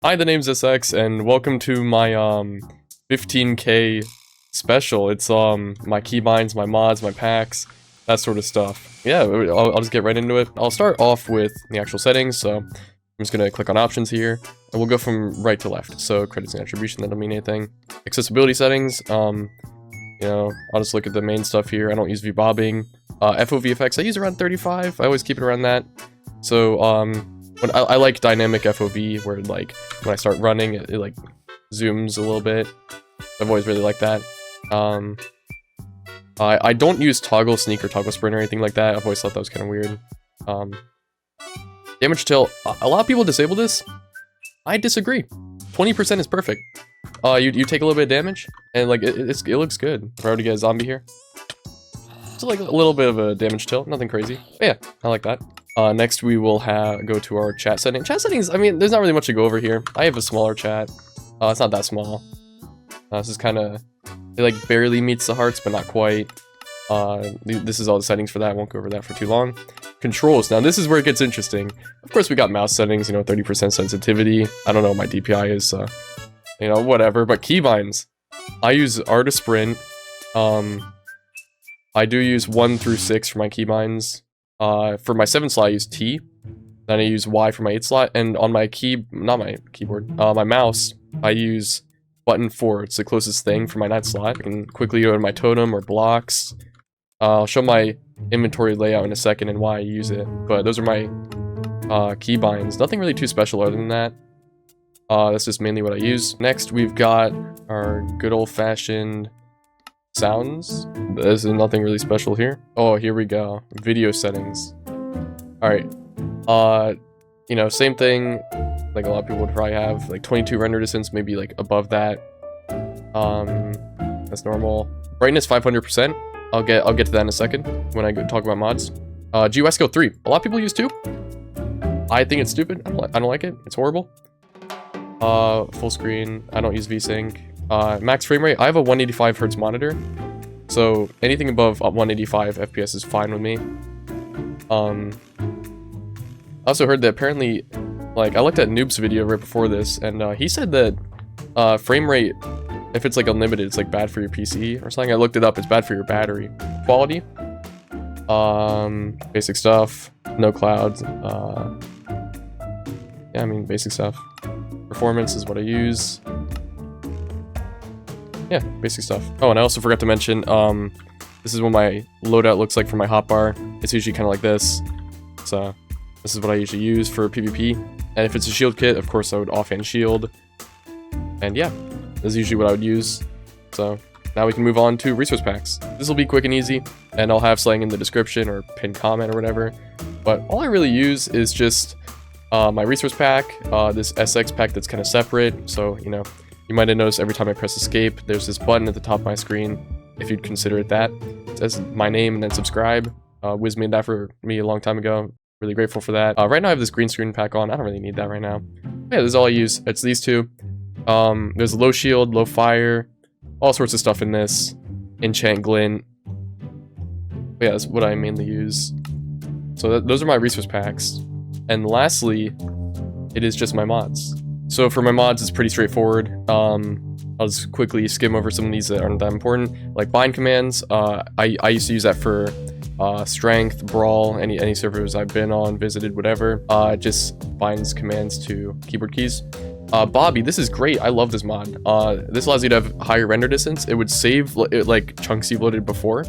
Hi, the name's SX, and welcome to my 15K special. It's my keybinds, my mods, my packs, that sort of stuff. Yeah, I'll just get right into it. I'll start off with the actual settings. So I'm just gonna click on options here, and we'll go from right to left. So credits and attribution, that don't mean anything. Accessibility settings. You know, I'll just look at the main stuff here. I don't use V-bobbing. FOV effects, I use around 35. I always keep it around that. So when I like dynamic FOV, where like when I start running, it like zooms a little bit. I've always really liked that. I don't use toggle sneak or toggle sprint or anything like that. I've always thought that was kind of weird. Damage tilt. A lot of people disable this. I disagree. 20% is perfect. You take a little bit of damage, and like it looks good. If I were to get a zombie here, it's like a little bit of a damage tilt, nothing crazy. But yeah, I like that. Next we will go to our chat setting. Chat settings, I mean, there's not really much to go over here. I have a smaller chat. It's not that small. This is kind of, it like barely meets the hearts, but not quite. This is all the settings for that. I won't go over that for too long. Controls. Now this is where it gets interesting. Of course we got mouse settings, you know, 30% sensitivity. I don't know what my DPI is, you know, whatever. But keybinds. I use R to sprint. I do use 1 through 6 for my keybinds. For my 7 slot, I use T. Then I use Y for my 8 slot. And on my my mouse, I use button 4. It's the closest thing for my 9 slot. I can quickly go to my totem or blocks. I'll show my inventory layout in a second and why I use it. But those are my keybinds. Nothing really too special other than that. That's just mainly what I use. Next, we've got our good old-fashioned sounds. There's nothing really special here. Oh, here we go. Video settings. Alright. You know, same thing like a lot of people would probably have. Like 22 render distance, maybe like above that. That's normal. Brightness 500%. I'll get to that in a second when I talk about mods. GUI skill 3. A lot of people use 2. I think it's stupid. I don't like it. It's horrible. Full screen. I don't use VSync. Max frame rate, I have a 185 Hz monitor, so anything above 185 FPS is fine with me. I also heard that apparently, like, I looked at Noob's video right before this, and he said that frame rate, if it's like unlimited, it's like bad for your PC or something. I looked it up, it's bad for your battery. Quality, basic stuff, no clouds, yeah, I mean, basic stuff. Performance is what I use. Yeah, basic stuff. Oh, and I also forgot to mention, this is what my loadout looks like for my hotbar. It's usually kind of like this. So, this is what I usually use for PvP. And if it's a shield kit, of course I would offhand shield. And yeah, this is usually what I would use. So, now we can move on to resource packs. This will be quick and easy, and I'll have slang in the description or pinned comment or whatever. But all I really use is just my resource pack, this SX pack that's kind of separate. So, you know, you might have noticed every time I press escape, there's this button at the top of my screen, if you'd consider it that. It says my name and then subscribe. Wiz made that for me a long time ago. Really grateful for that. Right now I have this green screen pack on. I don't really need that right now. Yeah, this is all I use. It's these two. There's low shield, low fire, all sorts of stuff in this. Enchant glint. But yeah, that's what I mainly use. So those are my resource packs. And lastly, it is just my mods. So for my mods, it's pretty straightforward. I'll just quickly skim over some of these that aren't that important. Like bind commands, I used to use that for strength, brawl, any servers I've been on, visited, whatever. It just binds commands to keyboard keys. Bobby, this is great. I love this mod. This allows you to have higher render distance. It would save like chunks you've loaded before,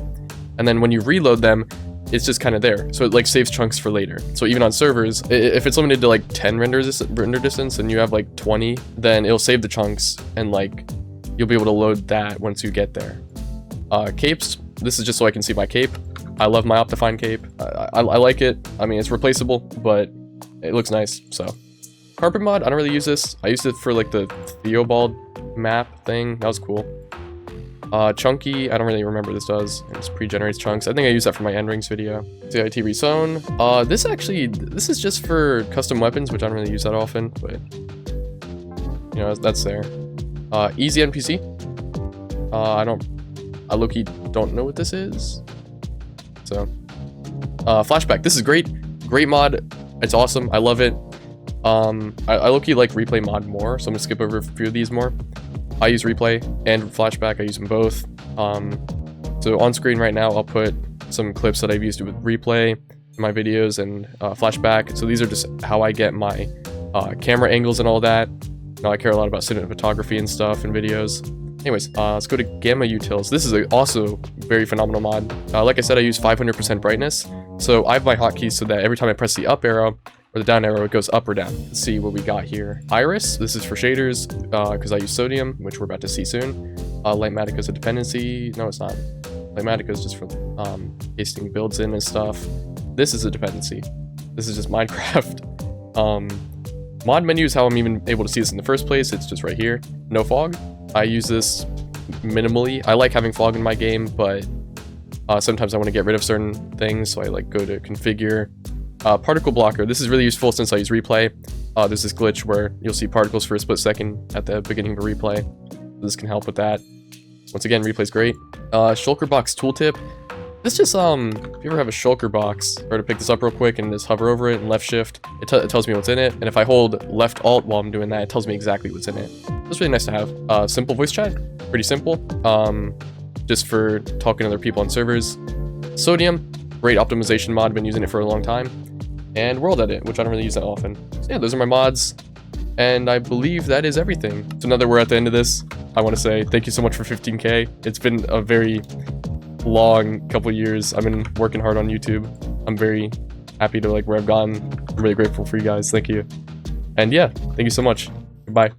and then when you reload them, it's just kind of there. So it like saves chunks for later. So even on servers, if it's limited to like 10 render distance and you have like 20, then it'll save the chunks and like you'll be able to load that once you get there. Capes, this is just so I can see my cape. I love my Optifine cape. I like it. I mean, it's replaceable, but it looks nice. So carpet mod, I don't really use this. I used it for like the Theobald map thing. That was cool. Chunky, I don't really remember what this does. It just pre-generates chunks. I think I used that for my end rings video. CIT rezone. This is just for custom weapons, which I don't really use that often, but you know, that's there. Easy NPC. I low-key don't know what this is. So, flashback. This is great. Great mod. It's awesome. I love it. I low-key like replay mod more, so I'm gonna skip over a few of these more. I use replay and flashback, I use them both. So on screen right now, I'll put some clips that I've used with replay in my videos and flashback. So these are just how I get my camera angles and all that. You know, I care a lot about cinematography and stuff in videos. Anyways, let's go to gamma utils. This is also very phenomenal mod. Like I said, I use 500% brightness. So I have my hotkeys so that every time I press the up arrow or the down arrow, it goes up or down. Let's see what we got here. Iris, this is for shaders because I use sodium, which we're about to see soon. Lightmatica is a dependency. No, it's not. Lightmatica is just for pasting builds in and stuff. This is a dependency. This is just Minecraft. Mod menu is how I'm even able to see this in the first place. It's just right here. No fog. I use this minimally. I like having fog in my game, but sometimes I want to get rid of certain things, so I like go to configure. Particle blocker. This is really useful since I use replay. There's this glitch where you'll see particles for a split second at the beginning of a replay. So this can help with that. Once again, replay's great. Shulker box tooltip. This just, if you ever have a shulker box, or to pick this up real quick and just hover over it and left shift, it tells me what's in it. And if I hold left alt while I'm doing that, it tells me exactly what's in it. It's really nice to have. Simple voice chat, pretty simple. Just for talking to other people on servers. Sodium, great optimization mod, been using it for a long time. And world edit, which I don't really use that often. So yeah, those are my mods. And I believe that is everything. So now that we're at the end of this, I want to say thank you so much for 15K. It's been a very long couple years. I've been working hard on YouTube. I'm very happy to like where I've gotten. I'm really grateful for you guys. Thank you. And yeah, thank you so much. Goodbye.